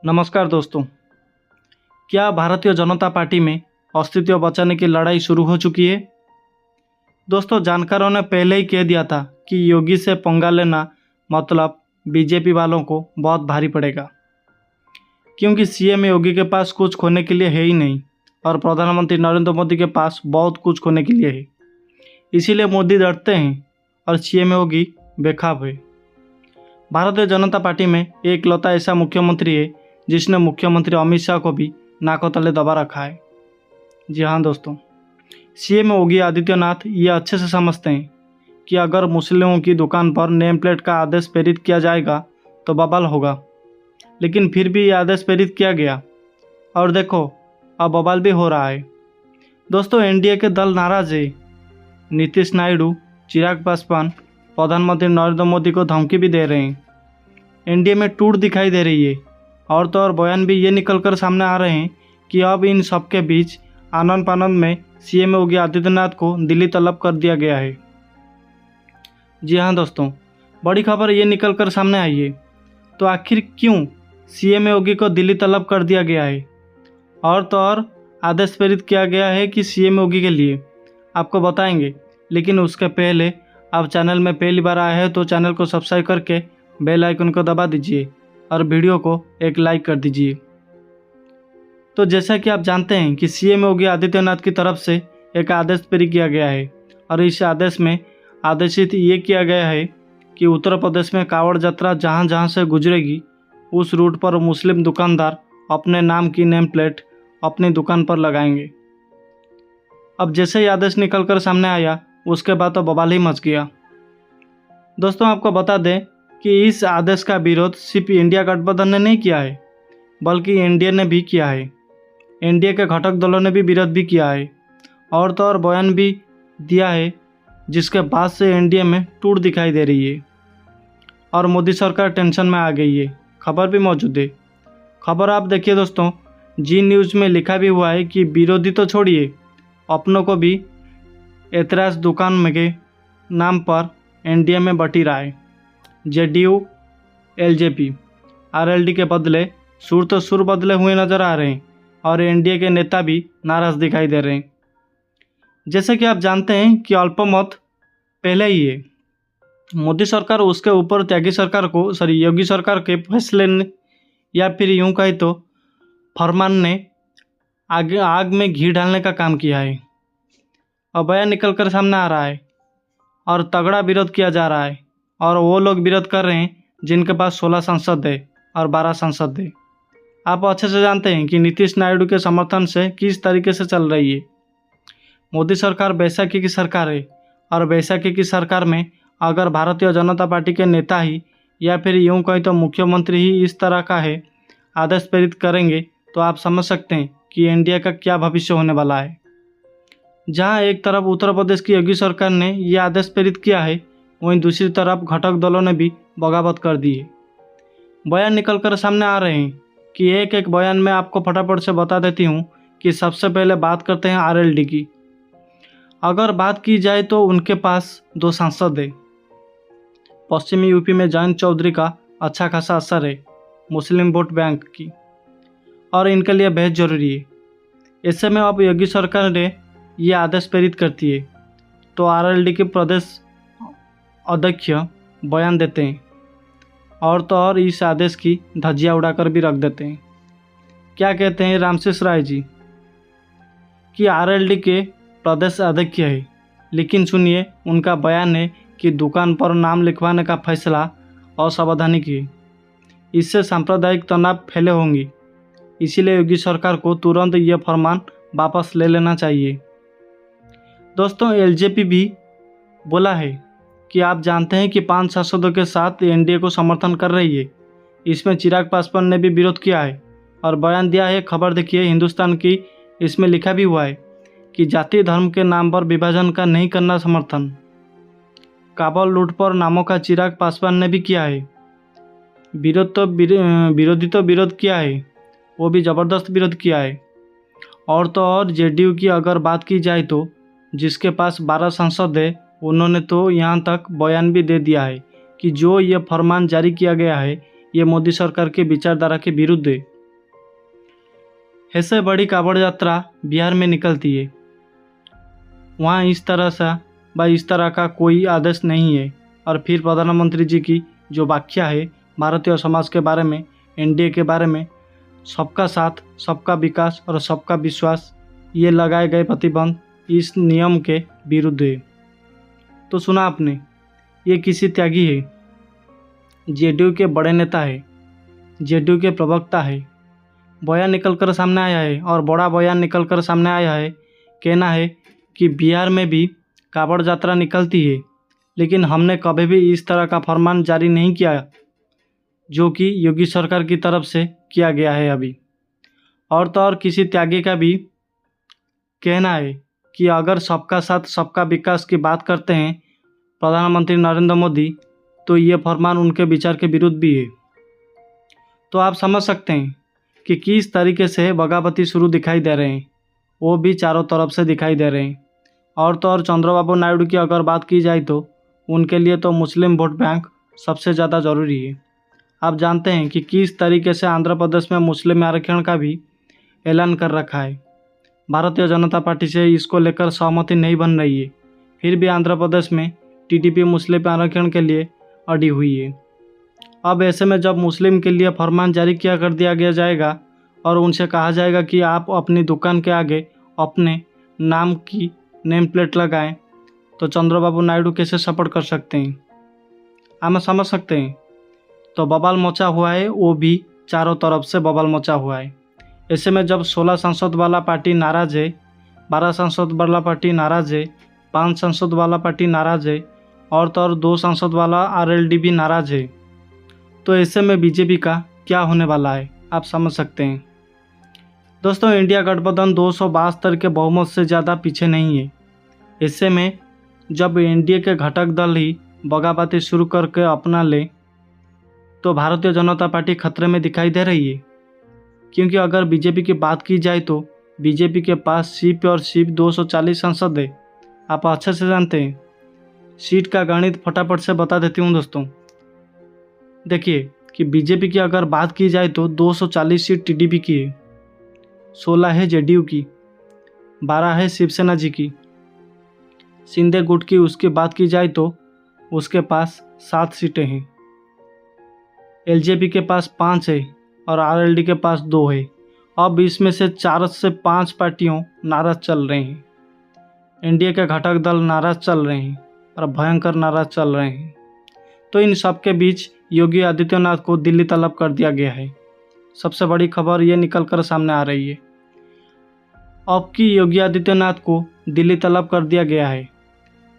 नमस्कार दोस्तों। क्या भारतीय जनता पार्टी में अस्तित्व बचाने की लड़ाई शुरू हो चुकी है? दोस्तों, जानकारों ने पहले ही कह दिया था कि योगी से पंगा लेना मतलब बीजेपी वालों को बहुत भारी पड़ेगा, क्योंकि सीएम योगी के पास कुछ खोने के लिए है ही नहीं और प्रधानमंत्री नरेंद्र मोदी के पास बहुत कुछ खोने के लिए है। इसीलिए मोदी डरते हैं और सीएम योगी बेखौफ है। भारतीय जनता पार्टी में एक लौता ऐसा मुख्यमंत्री है जिसने मुख्यमंत्री अमित शाह को भी नाकों तले दबा रखा है। जी हाँ दोस्तों, सीएम योगी आदित्यनाथ ये अच्छे से समझते हैं कि अगर मुस्लिमों की दुकान पर नेम प्लेट का आदेश प्रेरित किया जाएगा तो बवाल होगा, लेकिन फिर भी ये आदेश प्रेरित किया गया और देखो अब बवाल भी हो रहा है। दोस्तों, एनडीए के दल नाराज है। नीतीश नायडू, चिराग पासवान प्रधानमंत्री नरेंद्र मोदी को धमकी भी दे रहे हैं। एनडीए में टूट दिखाई दे रही है और तो और बयान भी ये निकल कर सामने आ रहे हैं कि अब इन सब के बीच आनंद फानंद में सीएम योगी आदित्यनाथ को दिल्ली तलब कर दिया गया है। जी हाँ दोस्तों, बड़ी खबर ये निकल कर सामने आई है। तो आखिर क्यों सीएम योगी को दिल्ली तलब कर दिया गया है और तो और आदेश प्रेरित किया गया है कि सीएम योगी के लिए, आपको बताएंगे। लेकिन उसके पहले आप चैनल में पहली बार आए हैं तो चैनल को सब्सक्राइब करके बेल आइकन को दबा दीजिए और वीडियो को एक लाइक कर दीजिए। तो जैसा कि आप जानते हैं कि सीएम योगी आदित्यनाथ की तरफ से एक आदेश जारी किया गया है और इस आदेश में आदेशित ये किया गया है कि उत्तर प्रदेश में कांवड़ यात्रा जहाँ जहाँ से गुजरेगी उस रूट पर मुस्लिम दुकानदार अपने नाम की नेम प्लेट अपनी दुकान पर लगाएंगे। अब जैसे ही आदेश निकल कर सामने आया उसके बाद तो बवाल ही मच गया। दोस्तों, आपको बता दें कि इस आदेश का विरोध सिर्फ इंडिया गठबंधन ने नहीं किया है, बल्कि एनडीए ने भी किया है। एनडीए के घटक दलों ने भी विरोध भी किया है और तो और बयान भी दिया है, जिसके बाद से एनडीए में टूट दिखाई दे रही है और मोदी सरकार टेंशन में आ गई है। खबर भी मौजूद है। खबर आप देखिए दोस्तों, जी न्यूज़ में लिखा भी हुआ है कि विरोधी तो छोड़िए, अपनों को भी ऐतराज़ दुकान में के नाम पर एनडीए में बटी रहा है। जेडीयू, एलजेपी, आरएलडी के बदले सुर तो सुर बदले हुए नजर आ रहे हैं और एनडीए के नेता भी नाराज दिखाई दे रहे हैं। जैसे कि आप जानते हैं कि अल्पमत पहले ही है। मोदी सरकार उसके ऊपर त्यागी सरकार को योगी सरकार के फैसले ने या फिर यूं कहे तो फरमान ने आगे आग में घी डालने का काम किया है। अब बयान निकल कर सामने आ रहा है और तगड़ा विरोध किया जा रहा है और वो लोग विरोध कर रहे हैं जिनके पास 16 सांसद है और 12 सांसद है। आप अच्छे से जानते हैं कि नीतीश नायडू के समर्थन से किस तरीके से चल रही है। मोदी सरकार बैसाखी की सरकार है और बैसाखी की सरकार में अगर भारतीय जनता पार्टी के नेता ही या फिर यूं कहें तो मुख्यमंत्री ही इस तरह का है आदेश प्रेरित करेंगे तो आप समझ सकते हैं कि एनडीए का क्या भविष्य होने वाला है। जहां एक तरफ उत्तर प्रदेश की योगी सरकार ने यह आदेश प्रेरित किया है, वहीं दूसरी तरफ घटक दलों ने भी बगावत कर दी है। बयान निकल कर सामने आ रहे हैं कि एक एक बयान में आपको फटाफट से बता देती हूँ कि सबसे पहले बात करते हैं आरएलडी की। अगर बात की जाए तो उनके पास 2 सांसद है। पश्चिमी यूपी में जयंत चौधरी का अच्छा खासा असर है मुस्लिम वोट बैंक की और इनके लिए बेहद जरूरी है। ऐसे में अब योगी सरकार ने ये आदेश प्रेरित करती है तो आरएलडी के प्रदेश अध्यक्ष बयान देते हैं और तो और इस आदेश की धज्जियां उड़ाकर भी रख देते हैं। क्या कहते हैं रामशेष राय जी कि आरएलडी के प्रदेश अध्यक्ष है, लेकिन सुनिए उनका बयान है कि दुकान पर नाम लिखवाने का फैसला असावधानिक है, इससे सांप्रदायिक तनाव फैले होंगे, इसीलिए योगी सरकार को तुरंत ये फरमान वापस ले लेना चाहिए। दोस्तों, एलजेपी भी बोला है कि आप जानते हैं कि 5 सांसदों के साथ एनडीए को समर्थन कर रही है। इसमें चिराग पासवान ने भी विरोध किया है और बयान दिया है। खबर देखिए हिंदुस्तान की, इसमें लिखा भी हुआ है कि जाति धर्म के नाम पर विभाजन का नहीं करना समर्थन। काबुल लूट पर नामों का चिराग पासवान ने भी किया है। विरोधी तो विरोध किया है, वो भी ज़बरदस्त विरोध किया है। और तो और जेडीयू की अगर बात की जाए तो जिसके पास 12 सांसद है, उन्होंने तो यहाँ तक बयान भी दे दिया है कि जो ये फरमान जारी किया गया है ये मोदी सरकार के विचारधारा के विरुद्ध है ऐसे बड़ी कावड़ यात्रा बिहार में निकलती है, वहाँ इस तरह का कोई आदेश नहीं है। और फिर प्रधानमंत्री जी की जो व्याख्या है भारतीय समाज के बारे में, एनडीए के बारे में, सबका साथ, सबका विकास और सबका विश्वास, ये लगाए गए प्रतिबंध इस नियम के विरुद्ध है। तो सुना आपने, ये किसी त्यागी है, जेडीयू के बड़े नेता है, जेडीयू के प्रवक्ता है, बयान निकलकर सामने आया है और बड़ा बयान निकलकर सामने आया है। कहना है कि बिहार में भी कावड़ यात्रा निकलती है, लेकिन हमने कभी भी इस तरह का फरमान जारी नहीं किया जो कि योगी सरकार की तरफ से किया गया है अभी। और तो और किसी त्यागी का भी कहना है कि अगर सबका साथ सबका विकास की बात करते हैं प्रधानमंत्री नरेंद्र मोदी, तो ये फरमान उनके विचार के विरुद्ध भी है। तो आप समझ सकते हैं कि किस तरीके से बगावती शुरू दिखाई दे रहे हैं, वो भी चारों तरफ से दिखाई दे रहे हैं। और तो और चंद्रबाबू नायडू की अगर बात की जाए तो उनके लिए तो मुस्लिम वोट बैंक सबसे ज़्यादा ज़रूरी है। आप जानते हैं कि किस तरीके से आंध्र प्रदेश में मुस्लिम आरक्षण का भी ऐलान कर रखा है। भारतीय जनता पार्टी से इसको लेकर सहमति नहीं बन रही है, फिर भी आंध्र प्रदेश में टीडीपी मुस्लिम आरक्षण के लिए अड़ी हुई है। अब ऐसे में जब मुस्लिम के लिए फरमान जारी किया कर दिया गया जाएगा और उनसे कहा जाएगा कि आप अपनी दुकान के आगे अपने नाम की नेम प्लेट लगाएं, तो चंद्रबाबू नायडू कैसे सपोर्ट कर सकते हैं? आप समझ सकते हैं। तो बवाल मचा हुआ है, वो भी चारों तरफ से बवाल मचा हुआ है। ऐसे में जब 16 सांसद वाला पार्टी नाराज़ है, 12 सांसद वाला पार्टी नाराज़ है, 5 सांसद वाला पार्टी नाराज़ है और तो और 2 सांसद वाला आरएलडी भी नाराज़ है, तो ऐसे में बीजेपी का क्या होने वाला है आप समझ सकते हैं। दोस्तों, इंडिया गठबंधन 272 के बहुमत से ज़्यादा पीछे नहीं है। ऐसे में जब एनडीए के घटक दल ही बगावती शुरू करके अपना ले, तो भारतीय जनता पार्टी खतरे में दिखाई दे रही है। क्योंकि अगर बीजेपी की बात की जाए तो बीजेपी के पास सिर्फ और सिर्फ 240 सांसद है। आप अच्छे से जानते हैं। सीट का गणित फटाफट से बता देती हूँ दोस्तों। देखिए कि बीजेपी की अगर बात की जाए तो 240 सीट टीडीपी की है, 16 है जेडीयू की, 12 है शिवसेना जी की, शिंदे गुट की उसकी बात की जाए तो उसके पास 7 सीटें हैं, एलजेपी के पास 5 है और आरएलडी के पास 2 है। अब इसमें से 4 से 5 पार्टियों नाराज चल रहे हैं। एनडीए के घटक दल नाराज चल रहे हैं और भयंकर नाराज चल रहे हैं। तो इन सब के बीच योगी आदित्यनाथ को दिल्ली तलब कर दिया गया है। सबसे बड़ी खबर ये निकल कर सामने आ रही है। अब की योगी आदित्यनाथ को दिल्ली तलब कर दिया गया है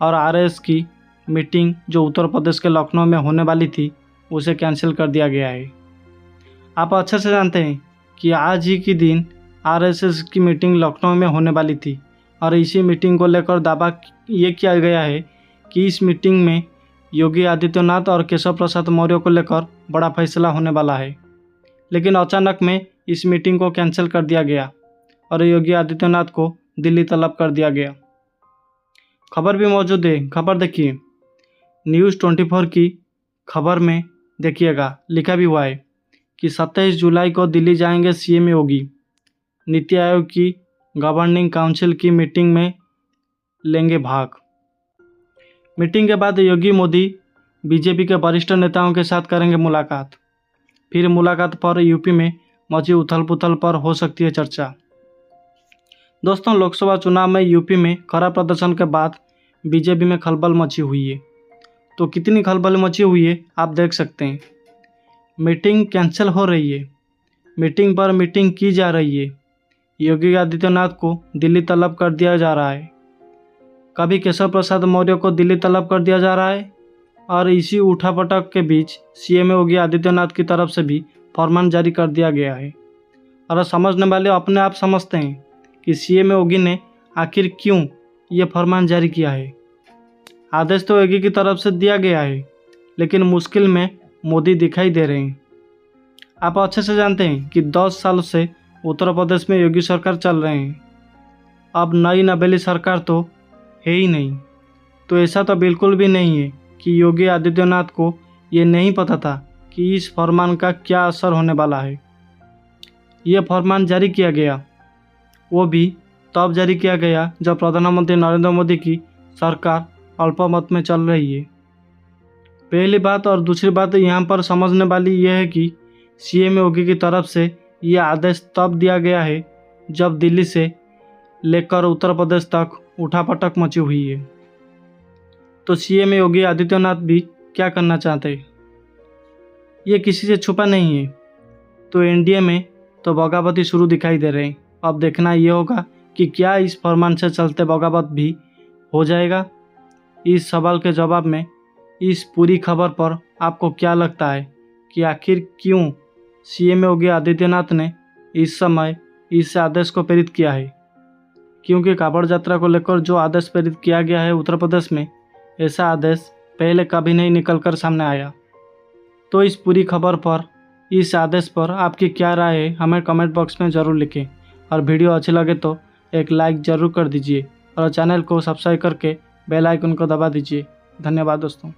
और आरएस की मीटिंग जो उत्तर प्रदेश के लखनऊ में होने वाली थी उसे कैंसिल कर दिया गया है। आप अच्छे से जानते हैं कि आज ही के दिन आरएसएस की मीटिंग लखनऊ में होने वाली थी और इसी मीटिंग को लेकर दावा ये किया गया है कि इस मीटिंग में योगी आदित्यनाथ और केशव प्रसाद मौर्य को लेकर बड़ा फैसला होने वाला है। लेकिन अचानक में इस मीटिंग को कैंसिल कर दिया गया और योगी आदित्यनाथ को दिल्ली तलब कर दिया गया। खबर भी मौजूद है। खबर देखिए, न्यूज़ 24 की खबर में देखिएगा, लिखा भी हुआ है कि 27 जुलाई को दिल्ली जाएंगे सीएम योगी। नीति आयोग की गवर्निंग काउंसिल की मीटिंग में लेंगे भाग। मीटिंग के बाद योगी मोदी बीजेपी के वरिष्ठ नेताओं के साथ करेंगे मुलाकात। फिर मुलाकात पर यूपी में मची उथल पुथल पर हो सकती है चर्चा। दोस्तों, लोकसभा चुनाव में यूपी में खराब प्रदर्शन के बाद बीजेपी में खलबल मची हुई है। तो कितनी खलबल मची हुई है आप देख सकते हैं। मीटिंग कैंसिल हो रही है, मीटिंग पर मीटिंग की जा रही है, योगी आदित्यनाथ को दिल्ली तलब कर दिया जा रहा है, कभी केशव प्रसाद मौर्य को दिल्ली तलब कर दिया जा रहा है और इसी उठापटक के बीच सीएम योगी आदित्यनाथ की तरफ से भी फरमान जारी कर दिया गया है। और समझने वाले अपने आप समझते हैं कि सीएम योगी ने आखिर क्यों ये फरमान जारी किया है। आदेश तो योगी की तरफ से दिया गया है, लेकिन मुश्किल में मोदी दिखाई दे रहे हैं। आप अच्छे से जानते हैं कि 10 साल से उत्तर प्रदेश में योगी सरकार चल रहे हैं। अब नई नवेली सरकार तो है ही नहीं। तो ऐसा तो बिल्कुल भी नहीं है कि योगी आदित्यनाथ को ये नहीं पता था कि इस फरमान का क्या असर होने वाला है। ये फरमान जारी किया गया, वो भी तब जारी किया गया जब प्रधानमंत्री नरेंद्र मोदी की सरकार अल्पमत में चल रही है। पहली बात। और दूसरी बात यहाँ पर समझने वाली यह है कि सीएम योगी की तरफ से ये आदेश तब दिया गया है जब दिल्ली से लेकर उत्तर प्रदेश तक उठापटक मची हुई है। तो सीएम योगी आदित्यनाथ भी क्या करना चाहते हैं, ये किसी से छुपा नहीं है। तो एनडीए में तो बगावती शुरू दिखाई दे रहे हैं। अब देखना ये होगा कि क्या इस फरमान से चलते बगावत भी हो जाएगा। इस सवाल के जवाब में इस पूरी खबर पर आपको क्या लगता है कि आखिर क्यों सीएम योगी आदित्यनाथ ने इस समय इस आदेश को प्रेरित किया है? क्योंकि कांवड़ यात्रा को लेकर जो आदेश प्रेरित किया गया है उत्तर प्रदेश में, ऐसा आदेश पहले कभी नहीं निकलकर सामने आया। तो इस पूरी खबर पर, इस आदेश पर आपकी क्या राय है, हमें कमेंट बॉक्स में ज़रूर लिखें। और वीडियो अच्छी लगे तो एक लाइक ज़रूर कर दीजिए और चैनल को सब्सक्राइब करके बेल आइकन को दबा दीजिए। धन्यवाद दोस्तों।